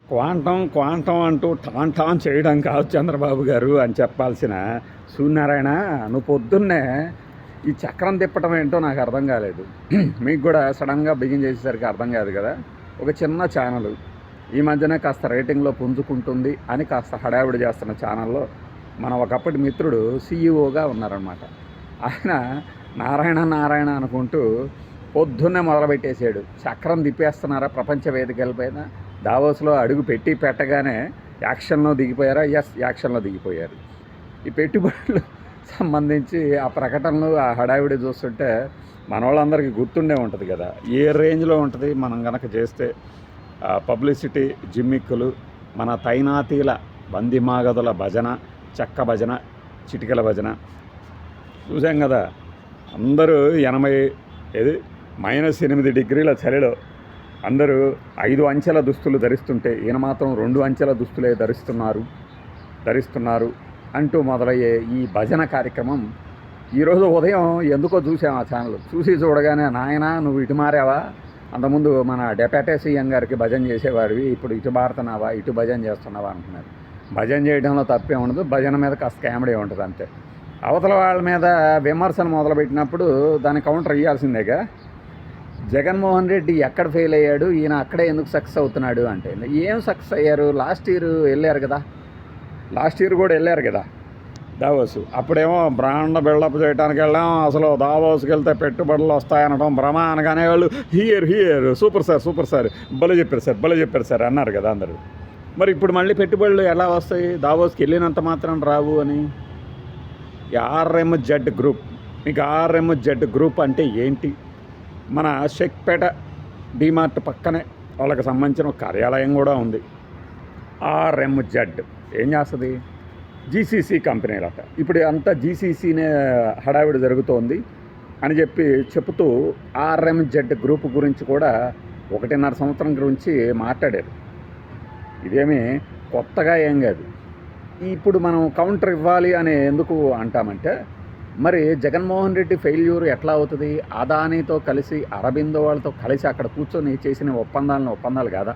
Quantum quantum అంటూ tan tan చేయడం కాదు చంద్రబాబు గారు అని చెప్పాల్సిన సూర్యనారాయణ, నువ్వు పొద్దున్నే ఈ చక్రం తిప్పటం ఏంటో నాకు అర్థం కాలేదు. మీకు కూడా సడన్గా బిగిన్ చేసేసరికి అర్థం కాదు కదా. ఒక చిన్న ఛానల్ ఈ మధ్యనే కాస్త రేటింగ్లో పుంజుకుంటుంది అని కాస్త హడావిడి చేస్తున్న ఛానల్లో మన ఒకప్పటి మిత్రుడు సీఈఓగా ఉన్నారనమాట. ఆయన నారాయణ నారాయణ అనుకుంటూ పొద్దున్నే మొదలుపెట్టేసాడు. చక్రం తిప్పేస్తున్నారా ప్రపంచ వేదికలపైన, దావోస్లో అడుగు పెట్టి పెట్టగానే యాక్షన్లో దిగిపోయారా? ఎస్, యాక్షన్లో దిగిపోయారు. ఈ పెట్టుబడులు సంబంధించి ఆ ప్రకటనలు, ఆ హడావిడి చూస్తుంటే మన వాళ్ళందరికీ గుర్తుండే ఉంటుంది కదా, ఏ రేంజ్లో ఉంటుంది మనం కనుక చేస్తే. పబ్లిసిటీ జిమ్మిక్కులు, మన తైనాతీల బందిమాగదుల భజన, చెక్క భజన, చిటికల భజన చూసాం కదా. అందరూ 8 డిగ్రీల చలిలో అందరూ 5 అంచెల దుస్తులు ధరిస్తుంటే ఈయన మాత్రం 2 అంచెల దుస్తులే ధరిస్తున్నారు అంటూ మొదలయ్యే ఈ భజన కార్యక్రమం ఈరోజు ఉదయం ఎందుకో చూసాం. ఆ ఛానల్ చూడగానే, నాయన నువ్వు ఇటు మారావా, అంతకుముందు మన డెప్యూటీ సీఎం గారికి భజన చేసేవాడివి, ఇప్పుడు ఇటు మారుతున్నావా, ఇటు భజన చేస్తున్నావా అంటున్నారు. భజన చేయడంలో తప్పే ఉండదు, భజన మీద కాస్త కామెడీ ఉంటుంది అంతే. అవతల వాళ్ళ మీద విమర్శలు మొదలుపెట్టినప్పుడు దాన్ని కౌంటర్ ఇవ్వాల్సిందేగా. జగన్మోహన్ రెడ్డి ఎక్కడ ఫెయిల్ అయ్యాడు, ఈయన అక్కడే ఎందుకు సక్సెస్ అవుతున్నాడు అంటే, ఏం సక్సెస్ అయ్యారు? లాస్ట్ ఇయర్ కూడా వెళ్ళారు కదా దావోస్. అప్పుడేమో బ్రాండ్ బిల్డప్ చేయడానికి వెళ్ళాం, అసలు దావోస్కి వెళ్తే పెట్టుబడులు వస్తాయనడం భ్రమ అనగానే వాళ్ళు హియర్ సూపర్ సార్ భలే చెప్పారు సార్ అన్నారు కదా అందరూ. మరి ఇప్పుడు మళ్ళీ పెట్టుబడులు ఎలా వస్తాయి? దావోస్కి వెళ్ళినంత మాత్రం రావు అని. ఆర్ఎంజెడ్ గ్రూప్, మీకు ఆర్ఎంజెడ్ గ్రూప్ అంటే ఏంటి? మన షేక్పేట డిమార్ట్ పక్కనే వాళ్ళకి సంబంధించిన కార్యాలయం కూడా ఉంది. ఆర్ఎంజెడ్ ఏం చేస్తుంది? జీసీసీ కంపెనీలట. ఇప్పుడు అంతా జీసీసీనే హడావిడి జరుగుతోంది అని చెప్తూ ఆర్ఎంజెడ్ గ్రూప్ గురించి కూడా 1.5 సంవత్సరం గురించి మాట్లాడారు. ఇదేమీ కొత్తగా ఏం కాదు. ఇప్పుడు మనం కౌంటర్ ఇవ్వాలి అని ఎందుకు అంటామంటే, మరి జగన్మోహన్ రెడ్డి ఫెయిల్యూర్ ఎట్లా అవుతుంది? అదానీతో కలిసి, అరబిందో వాళ్ళతో కలిసి అక్కడ కూర్చొని చేసిన ఒప్పందాలు కాదా?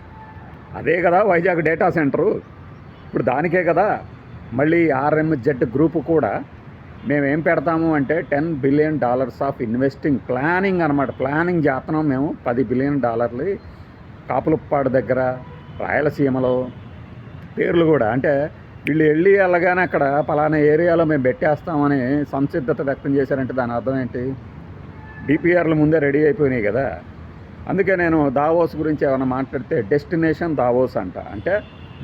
అదే కదా వైజాగ్ డేటా సెంటరు. ఇప్పుడు దానికే కదా మళ్ళీ ఆర్ఎంజెడ్ గ్రూప్ కూడా మేమేం పెడతాము అంటే $10 బిలియన్ ఆఫ్ ఇన్వెస్టింగ్ ప్లానింగ్ అనమాట. ప్లానింగ్ చేస్తున్నాం మేము. $10 బిలియన్ కాపులుప్పాడు దగ్గర, రాయలసీమలో పేర్లు కూడా. అంటే వీళ్ళు వెళ్ళగానే అక్కడ పలానా ఏరియాలో మేము పెట్టేస్తామని సంసిద్ధత వ్యక్తం చేశారంటే దాని అర్థం ఏంటి? డిపిఆర్లు ముందే రెడీ అయిపోయినాయి కదా. అందుకే నేను దావోస్ గురించి ఏమైనా మాట్లాడితే డెస్టినేషన్ దావోస్ అంటే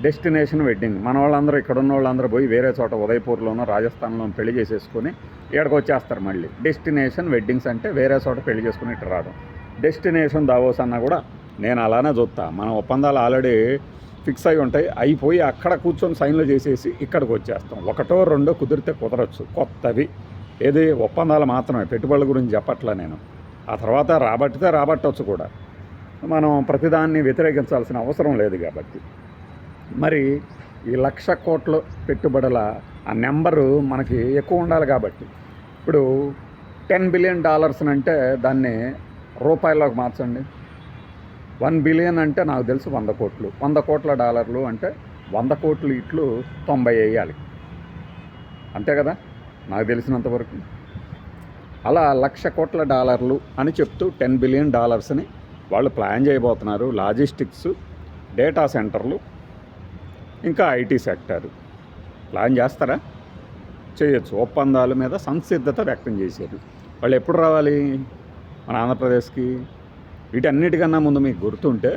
డెస్టినేషన్ వెడ్డింగ్. మన వాళ్ళందరూ, ఇక్కడ ఉన్న వాళ్ళందరూ పోయి వేరే చోట ఉదయపూర్లోనో రాజస్థాన్లోనో పెళ్లి చేసేసుకొని ఇక్కడికి వచ్చేస్తారు మళ్ళీ. డెస్టినేషన్ వెడ్డింగ్స్ అంటే వేరే చోట పెళ్లి చేసుకుని ఇట్లా రావడం. డెస్టినేషన్ దావోస్ అన్నా కూడా నేను అలానే చూస్తా. మన ఒప్పందాలు ఆల్రెడీ ఫిక్స్ అయి ఉంటాయి, అయిపోయి అక్కడ కూర్చొని సైన్లు చేసేసి ఇక్కడికి వచ్చేస్తాం. 1, 2 కుదిరితే కుదరచ్చు కొత్తవి. ఏది ఒప్పందాలు మాత్రమే, పెట్టుబడుల గురించి చెప్పట్లా నేను. ఆ తర్వాత రాబట్టవచ్చు కూడా. మనం ప్రతిదాన్ని వ్యతిరేకించాల్సిన అవసరం లేదు కాబట్టి. మరి ఈ 1,00,000 కోట్ల పెట్టుబడుల ఆ నెంబరు మనకి ఎక్కువ ఉండాలి కాబట్టి, ఇప్పుడు $10 బిలియన్ అంటే దాన్ని రూపాయల్లోకి మార్చండి. 1 బిలియన్ అంటే నాకు తెలుసు 100 కోట్లు. $100 కోట్ల అంటే 100 కోట్లు ఇట్లు 90 వేయాలి, అంతే కదా నాకు తెలిసినంతవరకు. అలా $1,00,000 కోట్ల అని చెప్తూ $10 బిలియన్ వాళ్ళు ప్లాన్ చేయబోతున్నారు. లాజిస్టిక్స్, డేటా సెంటర్లు, ఇంకా ఐటీ సెక్టారు ప్లాన్ చేస్తారా? చేయొచ్చు. ఒప్పందాల మీద సంసిద్ధత వ్యక్తం చేశారు. వాళ్ళు ఎప్పుడు రావాలి మన ఆంధ్రప్రదేశ్కి? వీటన్నిటికన్నా ముందు మీకు గుర్తుంటే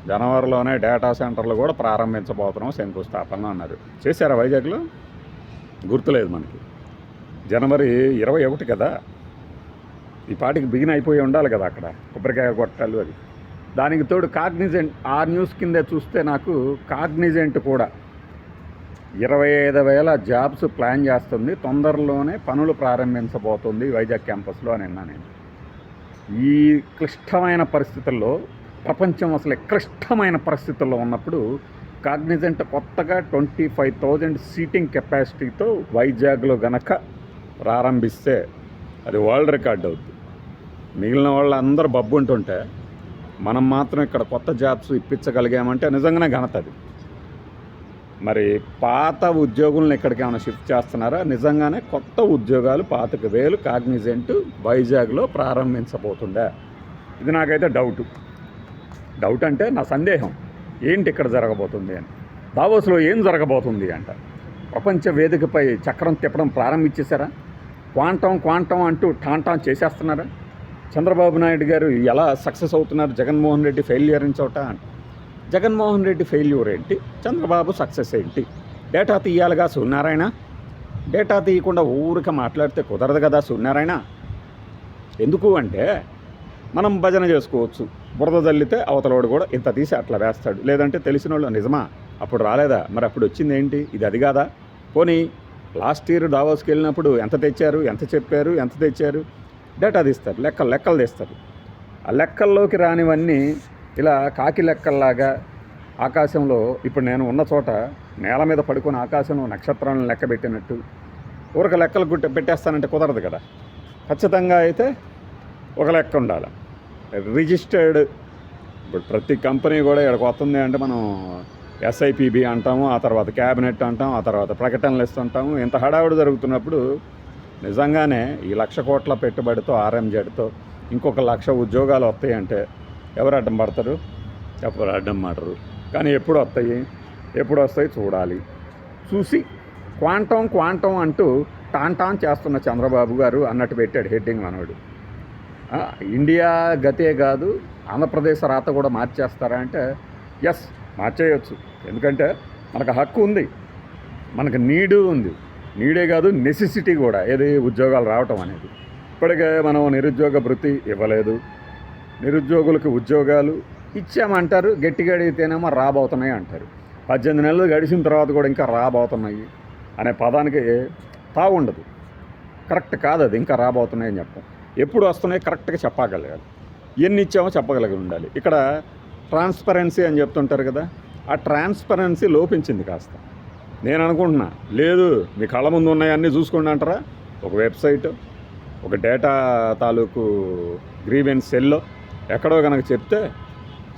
జనవరిలోనే డేటా సెంటర్లు కూడా ప్రారంభించబోతున్నాం, శంకుస్థాపన అన్నారు. చేశారా వైజాగ్లో? గుర్తులేదు మనకి. జనవరి 21 కదా, ఈ పాటికి బిగిన్ అయిపోయి ఉండాలి కదా అక్కడ కొబ్బరికాయ కొట్టాలు అది. దానికి తోడు కాగ్నిజెంట్, ఆ న్యూస్ కిందే చూస్తే నాకు కాగ్నిజెంట్ కూడా 25,000 జాబ్స్ ప్లాన్ చేస్తుంది, తొందరలోనే పనులు ప్రారంభించబోతుంది వైజాగ్ క్యాంపస్లో అని అన్నా నేను. ఈ క్లిష్టమైన పరిస్థితుల్లో, ప్రపంచం అసలు క్లిష్టమైన పరిస్థితుల్లో ఉన్నప్పుడు కాగ్నిజెంట్ కొత్తగా 25,000 సీటింగ్ కెపాసిటీతో వైజాగ్లో గనక ప్రారంభిస్తే అది వరల్డ్ రికార్డ్ అవుతుంది. మిగిలిన వాళ్ళందరూ బబ్బు ఉంటుంటే మనం మాత్రం ఇక్కడ కొత్త జాబ్స్ ఇప్పించగలిగామంటే నిజంగానే ఘనత అది. మరి పాత ఉద్యోగులను ఇక్కడికి ఏమైనా షిఫ్ట్ చేస్తున్నారా? నిజంగానే కొత్త ఉద్యోగాలు 25,000 కాగ్నిజెంట్ వైజాగ్లో ప్రారంభించబోతుందా? ఇది నాకైతే డౌట్ అంటే నా సందేహం. ఏంటి ఇక్కడ జరగబోతుంది అని. దావోస్లో ఏం జరగబోతుంది అంట. ప్రపంచ వేదికపై చక్రం తిప్పడం ప్రారంభించేశారా? క్వాంటం అంటూ టాంటాన్ చేసేస్తున్నారా? చంద్రబాబు నాయుడు గారు ఎలా సక్సెస్ అవుతున్నారు? జగన్మోహన్ రెడ్డి ఫెయిల్యూర్ అని చోట. జగన్మోహన్ రెడ్డి ఫెయిల్యూర్ ఏంటి? చంద్రబాబు సక్సెస్ ఏంటి? డేటా తీయాలిగా సూర్యనారాయణ. డేటా తీయకుండా ఊరిక మాట్లాడితే కుదరదు కదా సూర్యనారాయణ. ఎందుకు అంటే మనం భజన చేసుకోవచ్చు. బురద జల్లితే అవతలవాడు కూడా ఇంత తీసి అట్లా వేస్తాడు. లేదంటే తెలిసిన వాళ్ళు నిజమా అప్పుడు రాలేదా? మరి అప్పుడు వచ్చింది ఏంటి? ఇది అది కాదా? పోనీ లాస్ట్ ఇయర్ దావోస్కి వెళ్ళినప్పుడు ఎంత తెచ్చారు, ఎంత చెప్పారు, ఎంత తెచ్చారు? డేటా తీస్తారు, లెక్కలు తీస్తారు. ఆ లెక్కల్లోకి రానివన్నీ ఇలా కాకి లెక్కల్లాగా ఆకాశంలో ఇప్పుడు నేను ఉన్న చోట నేల మీద పడుకుని ఆకాశంలో నక్షత్రాలను లెక్క పెట్టినట్టు ఊరక లెక్కలు పెట్టేస్తానంటే కుదరదు కదా. ఖచ్చితంగా అయితే ఒక లెక్క ఉండాలి. రిజిస్టర్డ్. ఇప్పుడు ప్రతి కంపెనీ కూడా ఇక్కడికి వస్తుంది అంటే మనం ఎస్ఐపిబి అంటాము, ఆ తర్వాత క్యాబినెట్ అంటాం, ఆ తర్వాత ప్రకటనలు ఇస్తుంటాము. ఇంత హడావుడి జరుగుతున్నప్పుడు నిజంగానే ఈ 1,00,000 కోట్ల పెట్టుబడితో ఆర్ఎంజెడ్తో ఇంకొక 1,00,000 ఉద్యోగాలు వస్తాయంటే ఎవరు అడ్డం పడతారు? ఎవరు అడ్డం పడరు. కానీ ఎప్పుడు వస్తాయి చూడాలి. చూసి క్వాంటం అంటూ టాన్ చేస్తున్న చంద్రబాబు గారు అన్నట్టు పెట్టాడు హెడ్డింగ్ మనోడు. ఇండియా గతే కాదు ఆంధ్రప్రదేశ్ రాత కూడా మార్చేస్తారా అంటే ఎస్, మార్చేయచ్చు. ఎందుకంటే మనకు హక్కు ఉంది, మనకు నీడు ఉంది. నీడే కాదు నెసెసిటీ కూడా, ఏది ఉద్యోగాలు రావటం అనేది. ఇప్పటికే మనం నిరుద్యోగ భృతి ఇవ్వలేదు. నిరుద్యోగులకు ఉద్యోగాలు ఇచ్చామంటారు, గట్టిగా అడిగితేనేమో రాబోతున్నాయి అంటారు. 18 నెలలు గడిచిన తర్వాత కూడా ఇంకా రాబోతున్నాయి అనే పదానికి తావుండదు. కరెక్ట్ కాదు అది. ఇంకా రాబోతున్నాయి అని చెప్పం. ఎప్పుడు వస్తున్నాయి కరెక్ట్గా చెప్పగలగాలి. ఎన్ని ఇచ్చామో చెప్పగలిగి ఉండాలి. ఇక్కడ ట్రాన్స్పరెన్సీ అని చెప్తుంటారు కదా, ఆ ట్రాన్స్పరెన్సీ లోపించింది కాస్త. నేను అనుకుంటున్నా, లేదు మీ కళ్ళ ముందు ఉన్నాయన్నీ చూసుకోండి అంటారా? ఒక వెబ్సైట్, ఒక డేటా తాలూకు గ్రీవెన్స్ సెల్లో ఎక్కడో కనుక చెప్తే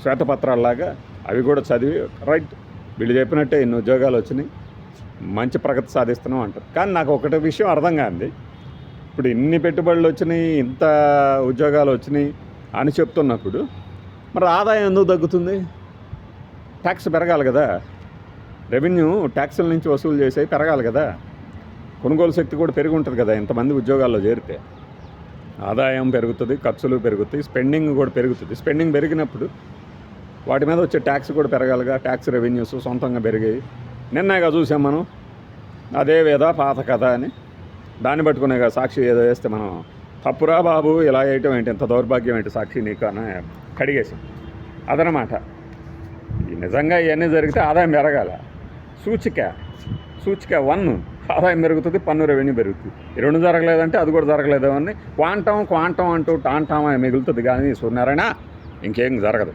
శ్వేతపత్రాల్లాగా అవి కూడా చదివి రైట్ వీళ్ళు చెప్పినట్టే ఇన్ని ఉద్యోగాలు వచ్చినాయి, మంచి ప్రగతి సాధిస్తున్నాం అంటారు. కానీ నాకు ఒకటి విషయం అర్థం కాంది. ఇప్పుడు ఇన్ని పెట్టుబడులు వచ్చినాయి, ఇంత ఉద్యోగాలు వచ్చినాయి అని చెప్తున్నప్పుడు మరి ఆదాయం ఎందుకు తగ్గుతుంది? ట్యాక్స్ పెరగాలి కదా. రెవెన్యూ ట్యాక్సుల నుంచి వసూలు చేసేవి పెరగాలి కదా. కొనుగోలు శక్తి కూడా పెరిగి ఉంటుంది కదా ఇంతమంది ఉద్యోగాల్లో చేరితే. ఆదాయం పెరుగుతుంది, ఖర్చులు పెరుగుతాయి, స్పెండింగ్ కూడా పెరుగుతుంది. స్పెండింగ్ పెరిగినప్పుడు వాటి మీద వచ్చే ట్యాక్స్ కూడా పెరగాలిగా. ట్యాక్స్ రెవెన్యూస్ సొంతంగా పెరిగాయి. నిన్నగా చూసాం మనం, అదే వేదా పాత కథ అని. దాన్ని పట్టుకునేగా సాక్షి ఏదో వేస్తే మనం తప్పురా బాబు ఇలా వేయటం ఏంటి, ఎంత దౌర్భాగ్యం ఏంటి సాక్షి నీకు అని కడిగేసాం. అదనమాట. నిజంగా ఇవన్నీ జరిగితే ఆదాయం పెరగాల. సూచిక 1 ఆదాయం పెరుగుతుంది, పన్ను రెవెన్యూ పెరుగుతుంది. ఈ రెండు జరగలేదంటే అది కూడా జరగలేదు అని క్వాంటం అంటూ టాంటాం మిగులుతుంది. కానీ సూర్యనారాయణ ఇంకేం జరగదు.